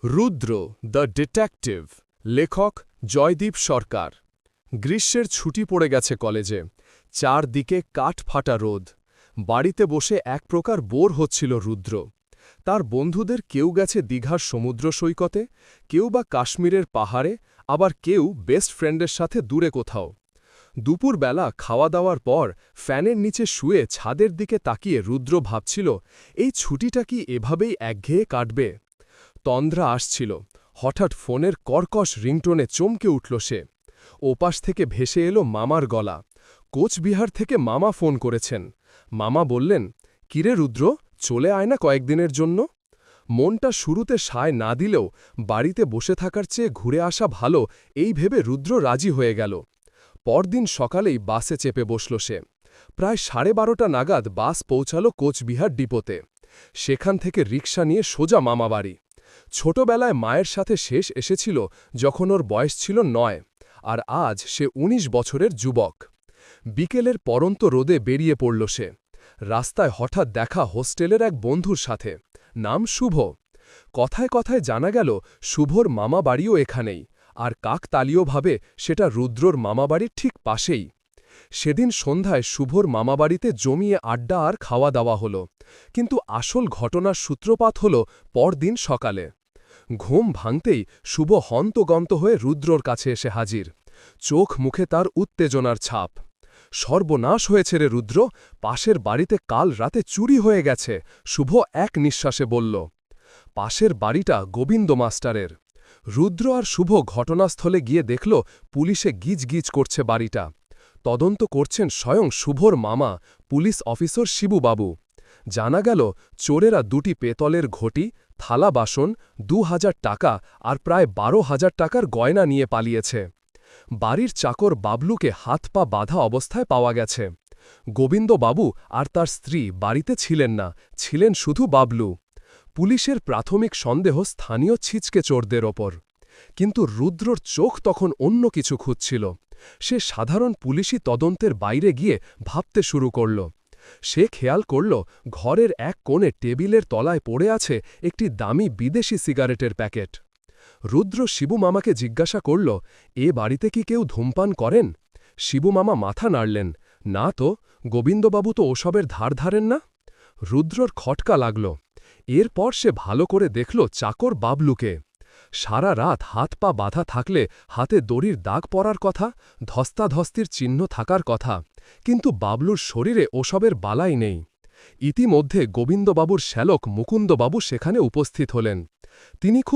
Rudra the detective লেখক জয়দীপ সরকার। গ্রীষ্মের ছুটি পড়ে গেছে কলেজে, চারদিকে কাঠফাটা রোদ। বাড়িতে বসে এক প্রকার বোর হচ্ছিল রুদ্র। তার বন্ধুদের কেউ গেছে দীঘার সমুদ্র সৈকতে, কেউ বা কাশ্মীরের পাহাড়ে, আবার কেউ বেস্ট ফ্রেন্ডের সাথে দূরে কোথাও। দুপুরবেলা খাওয়া দাওয়ার পর ফ্যানের নিচে শুয়ে ছাদের দিকে তাকিয়ে রুদ্র ভাবছিল, এই ছুটিটা কি এভাবেই একঘেয়ে কাটবে। তন্দ্রা আসছিল, হঠাৎ ফোনের কর্কশ রিংটোনে চমকে উঠল সে। ওপাশ থেকে ভেসে এলো মামার গলা। কোচবিহার থেকে মামা ফোন করেছেন। মামা বললেন, কিরে রুদ্র, চলে আয় না কয়েকদিনের জন্য। মনটা শুরুতে সায় না দিলেও বাড়িতে বসে থাকার চেয়ে ঘুরে আসা ভালো, এই ভেবে রুদ্র রাজি হয়ে গেল। পরদিন সকালেই বাসে চেপে বসল সে। প্রায় 12:30 নাগাদ বাস পৌঁছাল কোচবিহার ডিপোতে। সেখান থেকে রিকশা নিয়ে সোজা মামাবাড়ি। ছোটবেলায় মায়ের সাথে শেষ এসেছিল যখন ওর বয়স ছিল 9, আর আজ সে 19 বছরের যুবক। বিকেলের পরন্ত রোদে বেরিয়ে পড়ল সে। রাস্তায় হঠাৎ দেখা হোস্টেলের এক বন্ধুর সাথে, নাম শুভ। কথায় কথায় জানা গেল শুভর মামাবাড়িও এখানেই, আর কাকতালীয়ভাবে সেটা রুদ্রর মামাবাড়ির ঠিক পাশেই। সেদিন সন্ধ্যায় শুভর মামাবাড়িতে জমিয়ে আড্ডা আর খাওয়া দাওয়া হল, কিন্তু আসল ঘটনার সূত্রপাত হল পরদিন সকালে। ঘুম ভাঙতেই শুভ হন্তগন্ত হয়ে রুদ্রর কাছে এসে হাজির। চোখ মুখে তার উত্তেজনার ছাপ। সর্বনাশ হয়েছে রে রুদ্র, পাশের বাড়িতে কাল রাতে চুরি হয়ে গেছে, শুভ এক নিঃশ্বাসে বলল। পাশের বাড়িটা গোবিন্দ মাস্টারের। রুদ্র আর শুভ ঘটনাস্থলে গিয়ে দেখল পুলিশে গিজগিজ করছে বাড়িটা। তদন্ত করছেন স্বয়ং শুভর মামা, পুলিশ অফিসার শিবুবাবু। জানা গেল চোরেরা 2টি পেতলের ঘটি, থালা বাসন, 2000 টাকা আর প্রায় 12,000 টাকার গয়না নিয়ে পালিয়েছে। বাড়ির চাকর বাবলুকে হাত পা বাঁধা অবস্থায় পাওয়া গেছে। গোবিন্দবাবু আর তার স্ত্রী বাড়িতে ছিলেন না, ছিলেন শুধু বাবলু। পুলিশের প্রাথমিক সন্দেহ স্থানীয় ছিচকে চোরদের ওপর। কিন্তু রুদ্রর চোখ তখন অন্য কিছু খুঁজছিল। সে সাধারণ পুলিশি তদন্তের বাইরে গিয়ে ভাবতে শুরু করল। সে খেয়াল করল ঘরের এক কোণে টেবিলের তলায় পড়ে আছে একটি দামি বিদেশি সিগারেটের প্যাকেট। রুদ্র শিবুমামাকে জিজ্ঞাসা করল, এ বাড়িতে কি কেউ ধূমপান করেন? শিবুমামা মাথা নাড়লেন, না তো, গোবিন্দবাবু তো ওসবের ধার ধারেন না। রুদ্রর খটকা লাগল। এরপর সে ভালো করে দেখল চাকর বাবলুকে। সারা রাত হাত পা বাঁধা থাকলে হাতে দড়ির দাগ পড়ার কথা, ধস্তাধস্তির চিহ্ন থাকার কথা, কিন্তু বাবলুর শরীরে ওসবের বালাই নেই। ইতিমধ্যে গোবিন্দবাবুর শ্যালক মুকুন্দবাবু সেখানে উপস্থিত হলেন। তিনি খুব